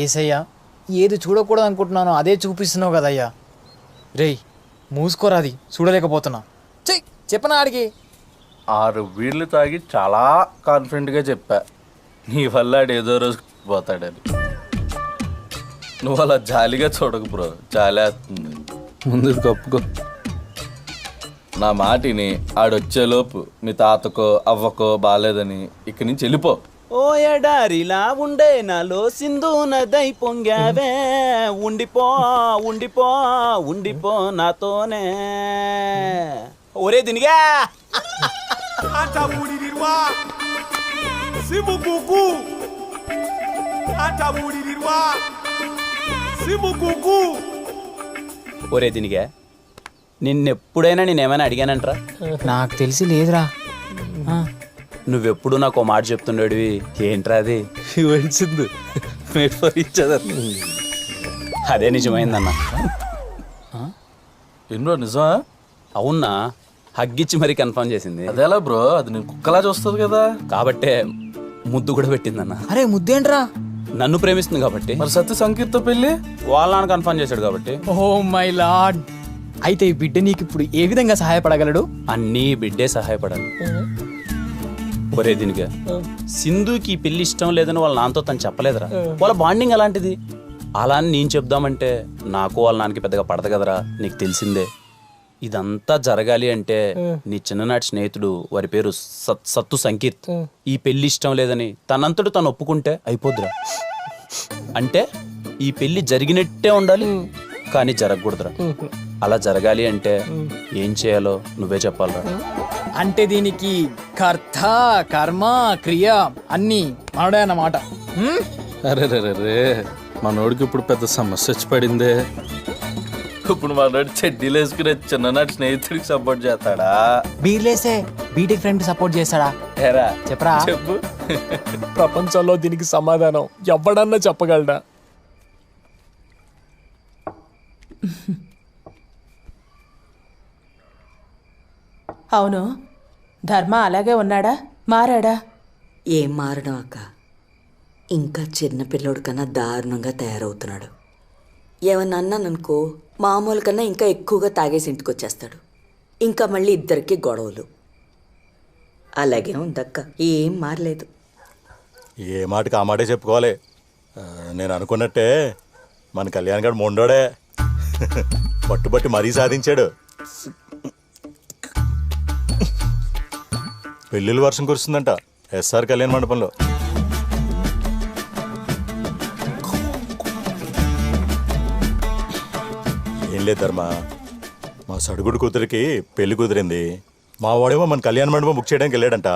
ఏసయ్యా, ఏది చూడకూడదు అనుకుంటున్నానో అదే చూపిస్తున్నావు కదయ్యా. రేయ్ మూసుకోరాది, చూడలేకపోతున్నా. చెప్పనా ఆడికి 6 బీర్లు తాగి చాలా కాన్ఫిడెంట్గా చెప్పా, నీ వల్ల ఆడు ఏదో రోజు పోతాడని. నువ్వు అలా జాలిగా చూడకు బ్రో, జాలేస్తుంది. ముందు కప్పుకో. నా మాటిని ఆడొచ్చేలోపు మీ తాతకో అవ్వకో బాగాలేదని ఇక్కడి నుంచి వెళ్ళిపో. ఓ ఎడారిలా ఉండే నాలో సింధు నదై పొంగావే, ఉండిపో ఉండిపో ఉండిపో నాతోనే. ఒరే దినిగా ఒరే దినిగా, నిన్నెప్పుడైనా నేనేమైనా అడిగానంటరా? నాకు తెలిసి లేదురా. నువ్వెప్పుడు నాకు ఓ మాట చెప్తుండేవి, ఏంట్రా అది? Sindhu made for each other. అదే నిజమైందన్న. ఏం బ్రో నిజమా? అవునా, హగ్గిచ్చి మరీ కన్ఫర్మ్ చేసింది. అదేలా బ్రో, అది నేను కుక్కలా చూస్తుంది కదా. కాబట్టే ముద్దు కూడా పెట్టిందన్న. అరే ముద్దేంట్రా? నన్ను ప్రేమిస్తుంది కాబట్టి. మరి సత్య సంకీర్తో పెళ్ళి వాళ్ళ నాన్న కన్ఫర్మ్ చేశాడు కాబట్టి. ఓ మై లార్డ్, అయితే ఈ బిడ్డ నీకు ఇప్పుడు ఏ విధంగా సహాయపడగలడు? అన్నీ బిడ్డే సహాయపడాలి. ఒరే దీనిగా, సింధుకి ఈ పెళ్లి ఇష్టం లేదని వాళ్ళ నాన్నతో తను చెప్పలేదురా. వాళ్ళ బాండింగ్ అలాంటిది. అలా అని నేను చెప్దామంటే నాకు వాళ్ళ నాన్నకి పెద్దగా పడదు కదరా, నీకు తెలిసిందే. ఇదంతా జరగాలి అంటే నీ చిన్ననాటి స్నేహితుడు, వారి పేరు సత్తు సంకీర్త్, ఈ పెళ్లి ఇష్టం లేదని తనంతడు తను ఒప్పుకుంటే అయిపోద్దురా. అంటే ఈ పెళ్లి జరిగినట్టే ఉండాలి, కానీ జరగకూడదురా. అలా జరగాలి అంటే ఏం చేయాలో నువ్వే చెప్పాలరా. అంటే దీనికి కర్త కర్మ క్రియ అన్నీ మనడే అన్నమాట. అరే రే రే, మనోడికి ఇప్పుడు పెద్ద సమస్య వచ్చి పడిందే. ఇప్పుడు మనోడు చెడ్డీలు వేసుకునే చిన్ననాటి స్నేహితుడికి సపోర్ట్ చేస్తాడా? బీర్లేసే బీటెక్ ఫ్రెండ్ సపోర్ట్ చేస్తాడా? ఏరా చెప్పరా. చెప్పు. ప్రపంచంలో దీనికి సమాధానం ఎవడన్నా చెప్పగలడా? అవును, ధర్మ అలాగే ఉన్నాడా, మారాడా? ఏం మారడం అక్క, ఇంకా చిన్నపిల్లోడు కన్నా దారుణంగా తయారవుతున్నాడు. ఏమన్నా అన్నాననుకో, మామూలు కన్నా ఇంకా ఎక్కువగా తాగేసి ఇంటికి వచ్చేస్తాడు. ఇంకా మళ్ళీ ఇద్దరికి గొడవలు. అలాగే ఉందక్క, ఏం మారలేదు. ఏ మాటకి ఆ మాటే చెప్పుకోవాలి. నేను అనుకున్నట్టే మన కళ్యాణ్ గారు మొండోడే, పట్టుబట్టి మరీ సాధించాడు. పెళ్ళిళ్ళ వర్షం కురుస్తుందంట ఎస్ఆర్ కళ్యాణ మండపంలో. ఏం లేదు ధర్మ, మా సడుగుడు కూతురికి పెళ్లి కుదిరింది. మా వాడేమో మన కళ్యాణ మండపం బుక్ చేయడానికి వెళ్ళాడంట.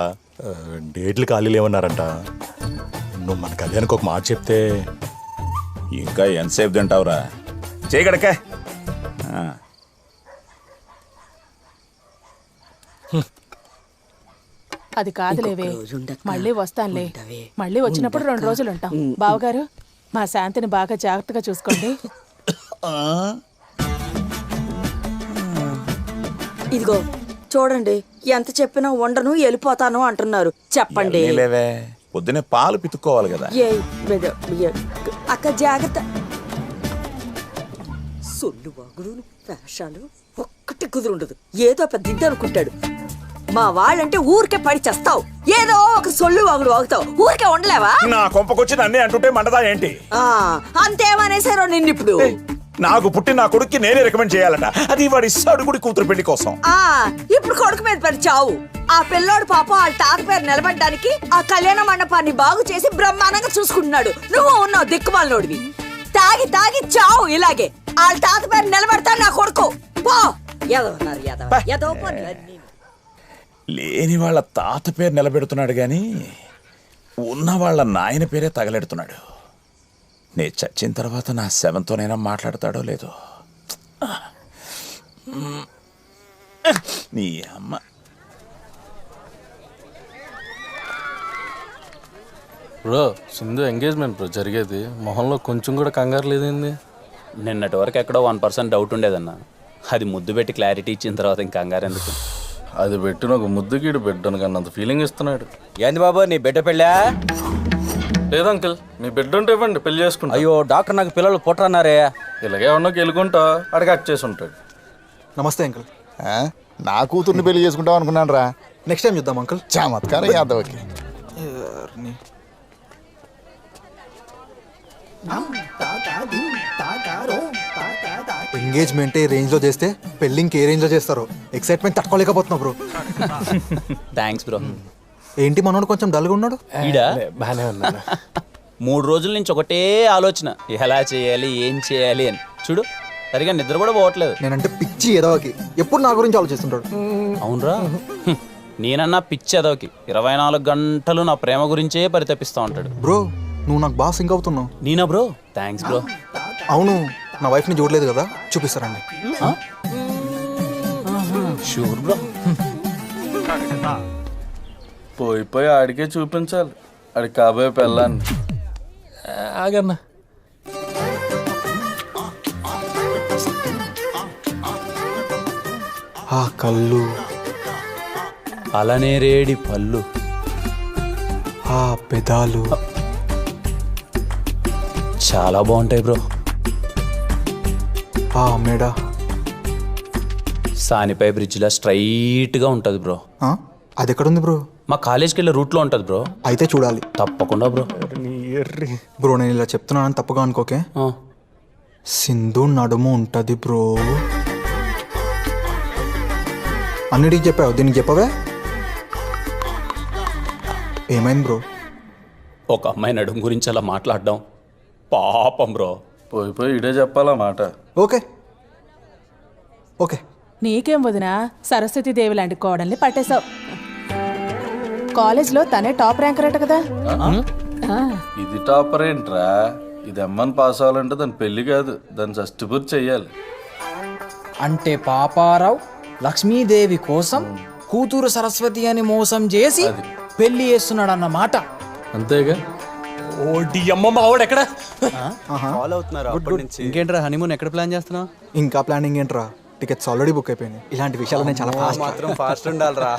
డేట్లు ఖాళీలు ఏమన్నారంట. నువ్వు మన కళ్యాణ్కి ఒక మాట చెప్తే. ఇంకా ఎంతసేపు తింటావురా, చేయగడకే. అది కాదులేవే, మళ్ళీ వస్తానులే. మళ్ళీ వచ్చినప్పుడు 2 రోజులు ఉంటాం. బావగారు, మా శాంతిని బాగా జాగ్రత్తగా చూసుకోండి. ఇదిగో చూడండి, ఎంత చెప్పినా ఉండను వెళ్ళిపోతాను అంటున్నారు. చెప్పండి. పొద్దునే పాలు పితుక్కోవాలి కదా. అక్క జాగ్రత్త. సొల్లు వాగుడు వేషాలు ఒక్కటి కుదురుండదు. ఏదో పెద్ద ఇది అనుకుంటాడు. మా వాళ్ళంటే ఊరికే పడి చేస్తావు, ఏదో ఒక సొల్లు వాగుడు వాగుతావు. ఊరికే ఉండలేవా? నా కొంపకొచ్చి నన్నే అంటుంటే మండదా ఏంటి? అంతేమనేసారో నిన్ను ఇప్పుడు. నాకు పుట్టి నా కొడుక్కి నేనే రికమెండ్ చేయాలట, అది వాడి సడుగుడి కూతురు పెళ్లి కోసం. ఇప్పుడు కొడుకు మీద పడి చావు. ఆ పిల్లోడు పాపం వాళ్ళ తాత పేరు నిలబడ్డానికి ఆ కళ్యాణ మండపాన్ని బాగు చేసి బ్రహ్మాండంగా చూసుకుంటున్నాడు. నువ్వు ఉన్నావు దిక్కుమాలినోడివి. తాగి తాగి చావు ఇలాగే. వాళ్ళ తాత పేరు నిలబడతాడు నా కొడుకు. పో. లేని వాళ్ళ తాత పేరు నిలబెడుతున్నాడు గాని ఉన్న వాళ్ళ నాయన పేరే తగలెడుతున్నాడు. నే చచ్చిన తర్వాత నా శవంతోనైనా మాట్లాడతాడో లేదో. నీ అమ్మ. బ్రో, సింధు ఎంగేజ్మెంట్ బ్రో జరిగేది. మొహంలో కొంచెం కూడా కంగారు లేదండి. నిన్నటి వరకు ఎక్కడో 1% డౌట్ ఉండేదన్న. అది ముద్దు పెట్టి క్లారిటీ ఇచ్చిన తర్వాత ఇంకా కంగారు ఎందుకు? అది పెట్టిన ఒక ముద్దుగీడు పెట్టాను కానీ అంత ఫీలింగ్ ఇస్తున్నాడు. ఏంది బాబు నీ బిడ్డ పెళ్ళా? లేదు అంకుల్, మీ బిడ్డ ఉంటే ఇవ్వండి, పెళ్లి చేసుకుంటా. అయ్యో డాక్టర్, నాకు పిల్లలు పుట్టరన్నారే. ఇలాగే ఉన్నా గెలుకుంటా, అడిగి చేసి ఉంటాడు. నమస్తే అంకుల్. నా కూతుర్ని పెళ్లి చేసుకుంటాం అనుకున్నాను రా. నెక్స్ట్ టైం చూద్దాం అంకుల్. చమత్కారం యాదవ్కి. ఎంగేజ్మెంట్ ఏ రేంజ్ లో చేస్తే పెళ్లి ఇంకే రేంజ్ లో చేస్తారో ఎక్సైట్మెంట్ తట్టుకోలేకపోతున్నా బ్రో. Thanks bro. ఏంటి మనోడు కొంచెం డల్గా ఉన్నాడు? ఈడా బానే ఉన్నాను. 3 రోజుల నుంచి ఒకటే ఆలోచన, ఎలా చేయాలి, ఏం చేయాలి అని. చూడు, సరిగా నిద్ర కూడా పోవట్లేదు. నేనంటే పిచ్చి ఎదవకి ఎప్పుడు నా గురించి ఆలోచిస్తుంటాడు. అవునరా, నేనన్నా పిచ్చి ఎదవకి 24 గంటలు నా ప్రేమ గురించే పరితపిస్తూ ఉంటాడు. బ్రో నువ్వు నాకు బాగా సింక్ అవుతున్నావు. నేనా బ్రో? Thanks bro. అవును, నా వైఫ్ ని చూడలేదు కదా, చూపిస్తారండి. Sure bro. పోయి ఆడికే చూపించాలి, ఆడికి కాబోయే పెళ్ళాన్ని. ఆగన్నా. ఆ కళ్ళు, అలానే రేడి పళ్ళు, ఆ పెదాలు చాలా బాగుంటాయి బ్రో. ఆ మెడ, సానిపై బ్రిడ్జ్లా స్ట్రైట్గా ఉంటుంది బ్రో. అది ఎక్కడుంది బ్రో? మా కాలేజ్కి వెళ్ళే రూట్లో ఉంటుంది బ్రో. అయితే చూడాలి తప్పకుండా బ్రో. బ్రో. నేను ఇలా చెప్తున్నానని తప్పుగా అనుకోకే. సింధు నడుము ఉంటది బ్రో. అన్నిటికి చెప్పావు, దీనికి చెప్పవే? ఏమైంది బ్రో? ఒక అమ్మాయి నడుము గురించి అలా మాట్లాడడం పాపం బ్రో. పోయి ఇడే చెప్పాలా మాట. Okay okay. నీకేం వదినా, సరస్వతీదేవి లాంటి కోడల్ని పట్టేశావు. కాలేజ్లో తనే టాప్ ర్యాంకర్ అట కదా. ఇది టాపర్ ఏంట్రా? ఇది అమ్మని పాస్ అవ్వాలంటే దాని పెళ్లి కాదు, దాన్ని షష్టిపూర్తి చెయ్యాలి. అంటే పాపారావు లక్ష్మీదేవి కోసం కూతురు సరస్వతి అని మోసం చేసి పెళ్లి చేస్తున్నాడు అన్నమాట. అంతేగా. ఓడి అమ్మ, మా వాడు ఎక్కడ? ఇంకేంట్రా హనీమూన్ ఎక్కడ ప్లాన్ చేస్తున్నావు? ఇంకా ప్లానింగ్ ఏంట్రా, టికెట్స్ ఆల్రెడీ బుక్ అయిపోయినాయి. ఇలాంటి విషయాలు నేను చాలా ఫాస్ట్ ఉండాలిరా.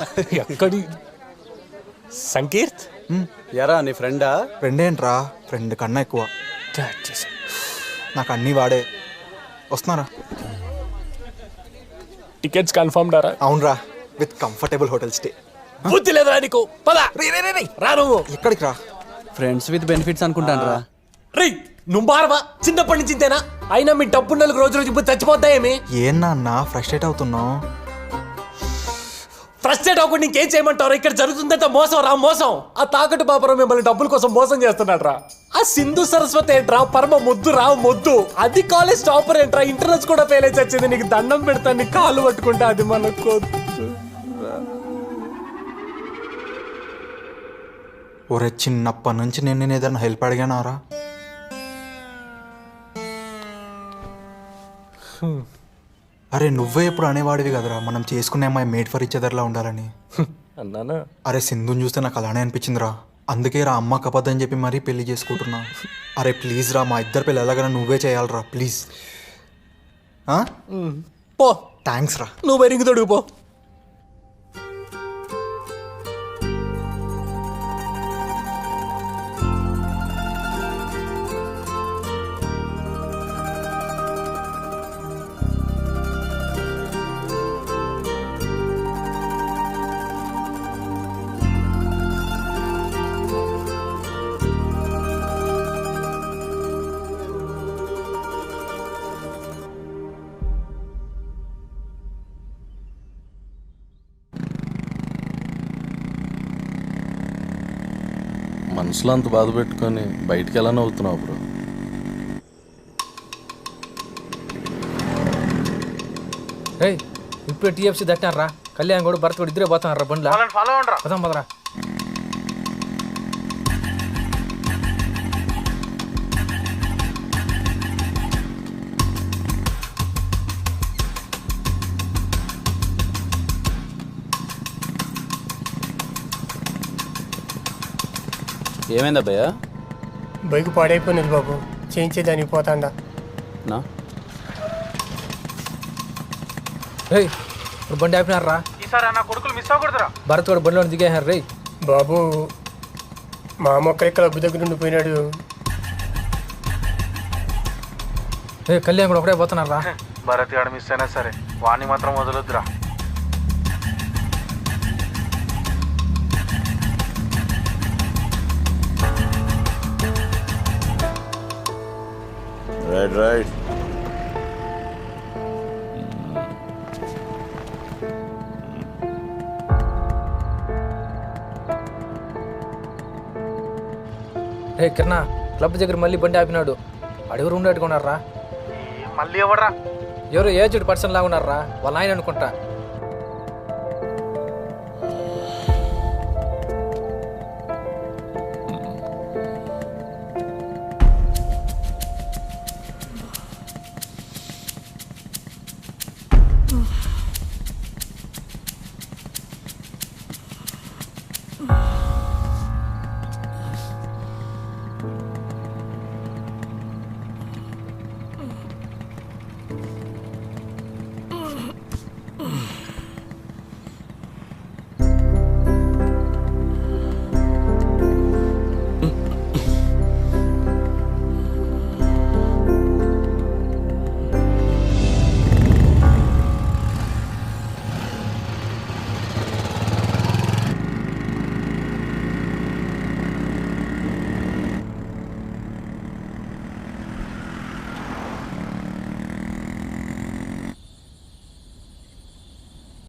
ఎక్కడి సంకీర్త్? ఎరా నీ ఫ్రెండా? ఫ్రెండ్ ఏంట్రా, ఫ్రెండ్ కన్నా ఎక్కువ. నాకు అన్నీ వాడే. వస్తున్నారా? టికెట్స్ కన్ఫర్మ్ డారా? అవునరా, విత్ కంఫర్టబుల్ హోటల్ స్టే. బుద్ధి లేదురా నీకు? పద రా. నువ్వు ఎక్కడికి రా? ఫ్రెండ్స్ విత్ బెనిఫిట్స్ అనుకుంటాను రా. రీ నువ్వు బారవా? చిన్నప్పటి నుంచి ఇంతేనా? అయినా మీ డబ్బు 4 రోజులు ఇప్పుడు చచ్చిపోతాయేమి? ఏనా అన్న ఫ్రస్ట్రేట్ అవుతున్నావు? ఫ్రస్ట్రేట్ అవ్వకుండా ఇంకేం చేయమంటారు? ఇక్కడ జరుగుతుందంటే మోసం రా, మోసం. ఆ తాకట్టు బాపరం మిమ్మల్ని డబ్బుల కోసం మోసం చేస్తున్నాడు రా. ఆ సింధు సరస్వతి ఏంట్రా, పరమ మొద్దు రా, మొద్దు. అది కాలేజ్ టాపర్ ఏంట్రా, ఇంటర్నెట్స్ కూడా ఫెయిల్ అయితే వచ్చింది. నీకు దండం పెడతాను, నీ కాళ్ళు పట్టుకుంటే. అది మనకు ఒరే, చిన్నప్పటి నుంచి నేను ఏదైనా హెల్ప్ అడిగానారా? అరే నువ్వే ఎప్పుడు అనేవాడివి కదరా, మనం చేసుకునే అమ్మాయి మేడ్ ఫర్ ఇచ్ అదర్లా ఉండాలని. అన్నానా? అరే సింధుని చూస్తే నాకు అలానే అనిపించిందిరా. అందుకే రా అమ్మ కపద్దని చెప్పి మరీ పెళ్లి చేసుకుంటున్నా. అరే ప్లీజ్ రా, మా ఇద్దరు పెళ్ళి ఎలాగైనా నువ్వే చేయాలరా ప్లీజ్. పో. థ్యాంక్స్ రా. నువ్వు బెరింగ్ తొడుగు పో. మనసులో అంత బాధ పెట్టుకొని బయటికి ఎలా నవ్వుతున్నావు బ్రో? ఇప్పుడు టీఎఫ్సీ దట్టారా, కళ్యాణ్ కూడా భరత్ కూడా ఇద్దరే పోతాను రా బండ్లా. పదాం పదరా. ఏమైంది అబ్బాయ్యా? బైక్ పాడైపోయినది బాబు, చేయించేదానికి పోతాండా. నా బండి ఆపినారు. రా, భరత్ కూడా బండిలో దిగేసారు. రే బాబు, బాబు, బండి ఆపినారా? ఈసారి నా కొడుకులు మిస్ అవ్వకూడదురా. భరత్ కూడా బండిలో దిగేసారు. రే ఈసారి నా కొడుకులు మిస్ అవ్వకూడదురా. భరత్ కూడా బండిలో దిగేసారు. రే మా అమ్మ ఒక్కరి క్లబ్ దగ్గర ఉండిపోయినాడు. కళ్యాణ్ కూడా ఒకటే పోతున్నారా? భరత్ గాడు మిస్ అయినా సరే వాణ్ణి మాత్రం వదలొద్దురా. Right right. రే కిరణా, క్లబ్ దగ్గర మళ్ళీ బండి ఆపినాడు. అడుగురు ఉండేట్టుకున్నారా? మళ్ళీ ఎవడరా? ఎవరు ఏజ్డ్ పర్సన్ లాగా ఉన్నారా? వాళ్ళ ఆయన అనుకుంటా.